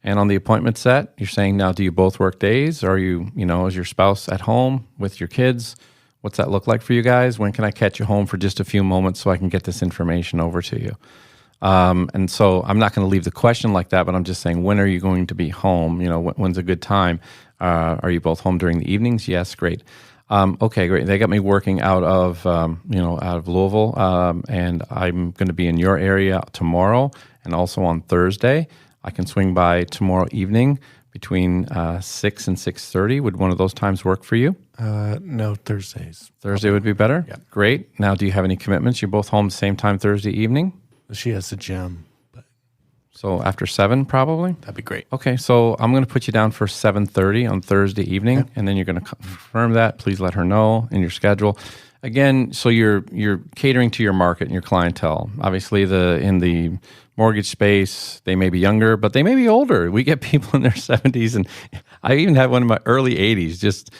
And on the appointment set, you're saying, now, do you both work days? Are you, is your spouse at home with your kids? What's that look like for you guys? When can I catch you home for just a few moments so I can get this information over to you? And so I'm not going to leave the question like that, but I'm just saying, when are you going to be home? When's a good time? Are you both home during the evenings? Yes, great. Okay, great. They got me working out of Louisville, and I'm going to be in your area tomorrow and also on Thursday. I can swing by tomorrow evening between 6 and 6:30. Would one of those times work for you? No, Thursdays. Thursday would be better? Yeah. Great. Now, do you have any commitments? You're both home the same time Thursday evening? She has a gym, but So after 7, probably? that'd be great. Okay, so I'm going to put you down for 7:30 on Thursday evening, and then you're going to confirm that. Please let her know in your schedule. Again, so you're catering to your market and your clientele. Obviously, in the mortgage space, they may be younger, but they may be older. We get people in their 70s, and I even had one in my early 80s, just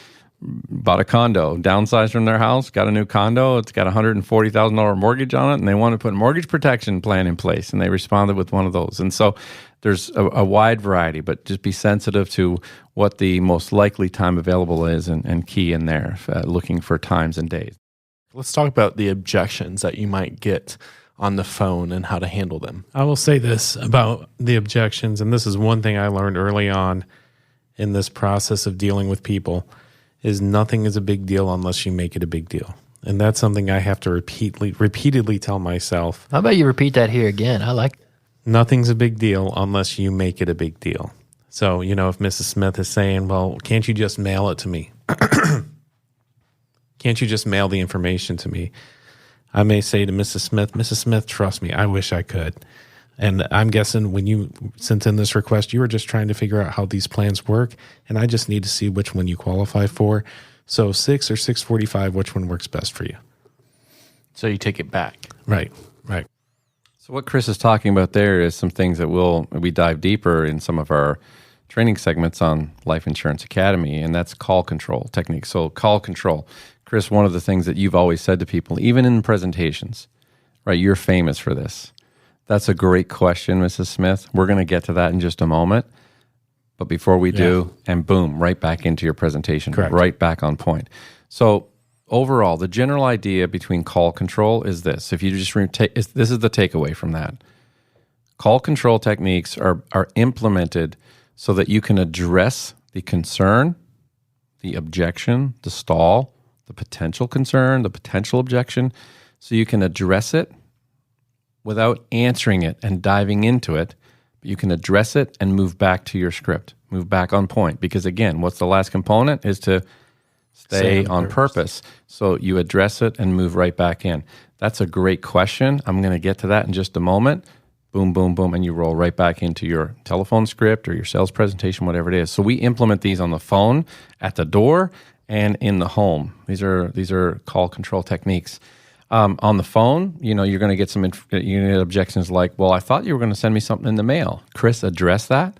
bought a condo, downsized from their house, got a new condo. It's got a $140,000 mortgage on it, and they want to put a mortgage protection plan in place, and they responded with one of those. And so there's a wide variety, but just be sensitive to what the most likely time available is and key in there, looking for times and days. Let's talk about the objections that you might get on the phone and how to handle them. I will say this about the objections, and this is one thing I learned early on in this process of dealing with people, is nothing is a big deal unless you make it a big deal. And that's something I have to repeatedly tell myself. How about you repeat that here again? I like it. Nothing's a big deal unless you make it a big deal. So, if Mrs. Smith is saying, well, can't you just mail it to me? Can't you just mail the information to me? I may say to Mrs. Smith, trust me, I wish I could. And I'm guessing when you sent in this request, you were just trying to figure out how these plans work, and I just need to see which one you qualify for. So 6 or 6:45, which one works best for you? So you take it back. Right. So what Chris is talking about there is some things that we dive deeper in some of our training segments on Life Insurance Academy, and that's call control techniques. So call control. Chris, one of the things that you've always said to people, even in presentations, right? You're famous for this. That's a great question, Mrs. Smith. We're going to get to that in just a moment. But before we do, and boom, right back into your presentation. Correct. Right back on point. So overall, the general idea between call control is this. If you just this is the takeaway from that. Call control techniques are implemented so that you can address the concern, the objection, the stall, the potential concern, the potential objection, so you can address it without answering it and diving into it. You can address it and move back to your script, move back on point. Because again, what's the last component is to stay on purpose. So you address it and move right back in. That's a great question. I'm going to get to that in just a moment. Boom, boom, boom, and you roll right back into your telephone script or your sales presentation, whatever it is. So we implement these on the phone, at the door, and in the home. These are call control techniques. On the phone, you're going to get you're going to get objections like, well, I thought you were going to send me something in the mail. Chris, address that.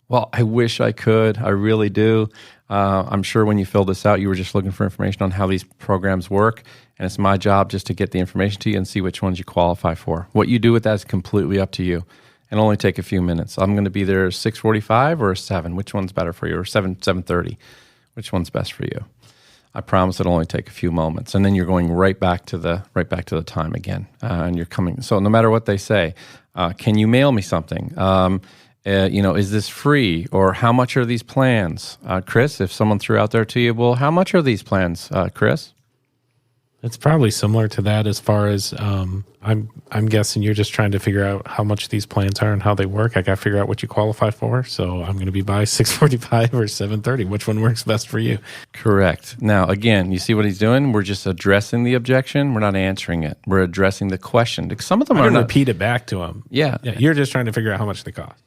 Well, I wish I could. I really do. I'm sure when you filled this out, you were just looking for information on how these programs work. And it's my job just to get the information to you and see which ones you qualify for. What you do with that is completely up to you and only take a few minutes. I'm going to be there 6:45 or 7. Which one's better for you? Or 7:30. Which one's best for you? I promise it'll only take a few moments, and then you're going right back to the time again, and you're coming. So no matter what they say, can you mail me something? Is this free, or how much are these plans, Chris? If someone threw out there to you, well, how much are these plans, Chris? It's probably similar to that as far as I'm guessing you're just trying to figure out how much these plans are and how they work. I got to figure out what you qualify for. So I'm going to be by 645 or 730. Which one works best for you? Correct. Now, again, you see what he's doing? We're just addressing the objection. We're not answering it. We're addressing the question. Some of them I'm are going to not, repeat it back to him. Yeah. You're just trying to figure out how much they cost.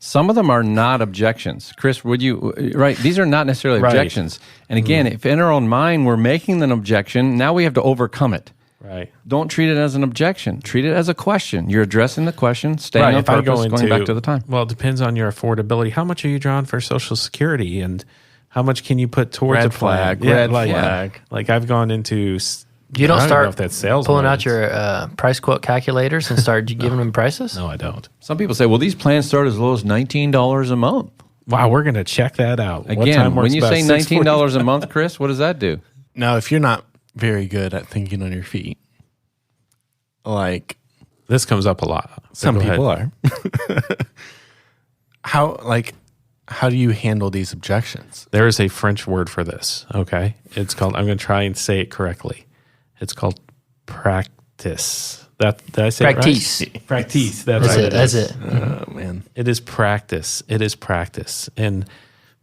Some of them are not objections. Chris, would you, right? These are not necessarily Right. objections. And again, if in our own mind we're making an objection, now we have to overcome it. Right. Don't treat it as an objection. Treat it as a question. You're addressing the question, staying on If I purpose, go into, going back to the time. Well, it depends on your affordability. How much are you drawing for Social Security, and how much can you put towards Red a plan? flag, red flag. Like I've gone into. You don't I even start know if that's sales pulling loads. out your price quote calculators and start giving them prices? No, I don't. Some people say, well, these plans start as low as $19 a month. Wow, we're going to check that out. What Again, time works when you best? say $19 a month, Chris, what does that do? Now, if you're not very good at thinking on your feet, like This comes up a lot. So some go ahead. people are, how do you handle these objections? There is a French word for this. Okay, it's called. I'm going to try and say it correctly. It's called practice. Did I say Practice. it right? Practice. That's That's right. it. That's it. Oh man, It is practice. It is practice. And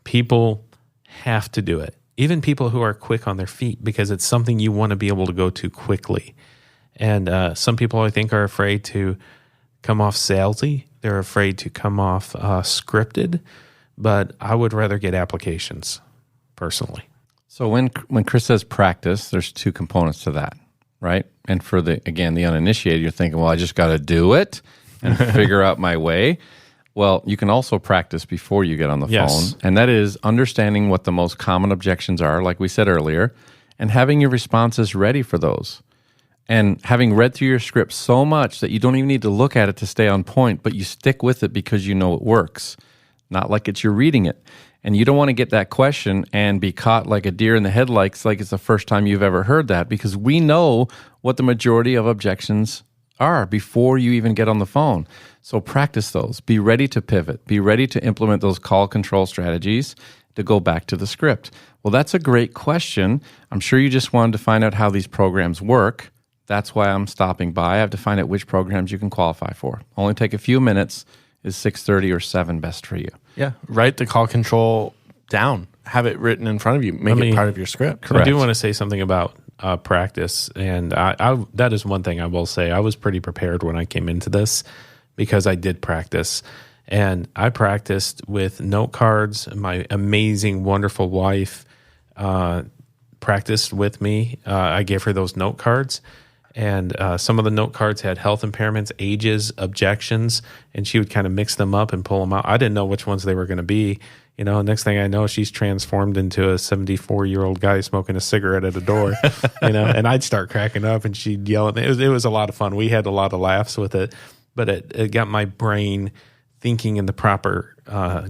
people have to do it. Even people who are quick on their feet, because it's something you want to be able to go to quickly. And some people, I think, are afraid to come off salesy. They're afraid to come off scripted. But I would rather get applications, personally. So when Chris says practice, there's two components to that, right? And for the uninitiated, you're thinking, well, I just got to do it and figure out my way. Well, you can also practice before you get on the Yes. phone, and that is understanding what the most common objections are, like we said earlier, and having your responses ready for those. And having read through your script so much that you don't even need to look at it to stay on point, but you stick with it because you know it works, not like you're reading it. And you don't want to get that question and be caught like a deer in the headlights, like it's the first time you've ever heard that, because we know what the majority of objections are before you even get on the phone. So practice those. Be ready to pivot. Be ready to implement those call control strategies to go back to the script. Well, that's a great question. I'm sure you just wanted to find out how these programs work. That's why I'm stopping by. I have to find out which programs you can qualify for. Only take a few minutes. Is 6:30 or 7 best for you? yeah. Write the call control down. Have it written in front of you. Make it part of your script. I do want to say something about practice. And I that is one thing I will say. I was pretty prepared when I came into this because I did practice. And I practiced with note cards. My amazing, wonderful wife practiced with me. I gave her those note cards. And some of the note cards had health impairments, ages, objections, and she would kind of mix them up and pull them out. I didn't know which ones they were going to be. You know, next thing I know, she's transformed into a 74-year-old guy smoking a cigarette at a door, you know, and I'd start cracking up and she'd yell at me. It was a lot of fun. We had a lot of laughs with it, but it got my brain thinking in the proper,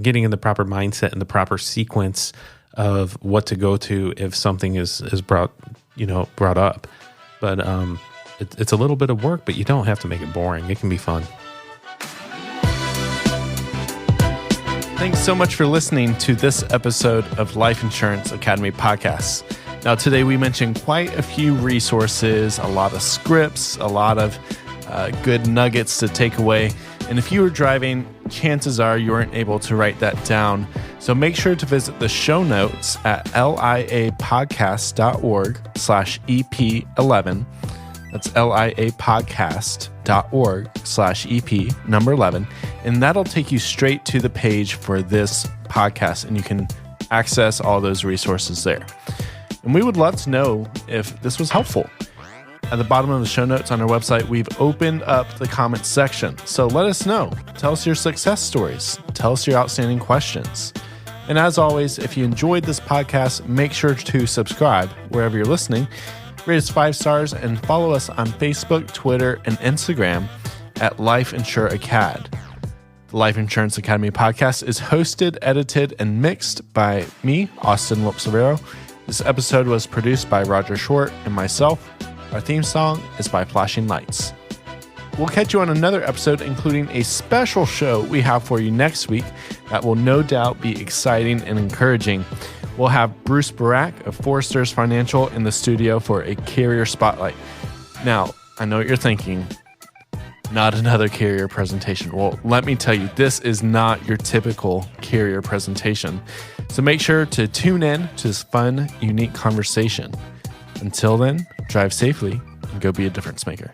getting in the proper mindset and the proper sequence of what to go to if something is brought up. But it's a little bit of work, but you don't have to make it boring. It can be fun. Thanks so much for listening to this episode of Life Insurance Academy Podcasts. Now, today we mentioned quite a few resources, a lot of scripts, a lot of good nuggets to take away. And if you were driving, chances are you weren't able to write that down. So make sure to visit the show notes at liapodcast.org/EP11. That's liapodcast.org/EP11. And that'll take you straight to the page for this podcast, and you can access all those resources there. And we would love to know if this was helpful. At the bottom of the show notes on our website, we've opened up the comments section. So let us know. Tell us your success stories. Tell us your outstanding questions. And as always, if you enjoyed this podcast, make sure to subscribe wherever you're listening. Rate us 5 stars and follow us on Facebook, Twitter, and Instagram at Life Insure Acad. The Life Insurance Academy podcast is hosted, edited, and mixed by me, Austin Lopes-Rivero. This episode was produced by Roger Short and myself. Our theme song is by Flashing Lights. We'll catch you on another episode, including a special show we have for you next week that will no doubt be exciting and encouraging. We'll have Bruce Barak of Foresters Financial in the studio for a Carrier Spotlight. Now, I know what you're thinking. Not another Carrier presentation. Well, let me tell you, this is not your typical Carrier presentation. So make sure to tune in to this fun, unique conversation. Until then, drive safely and go be a difference maker.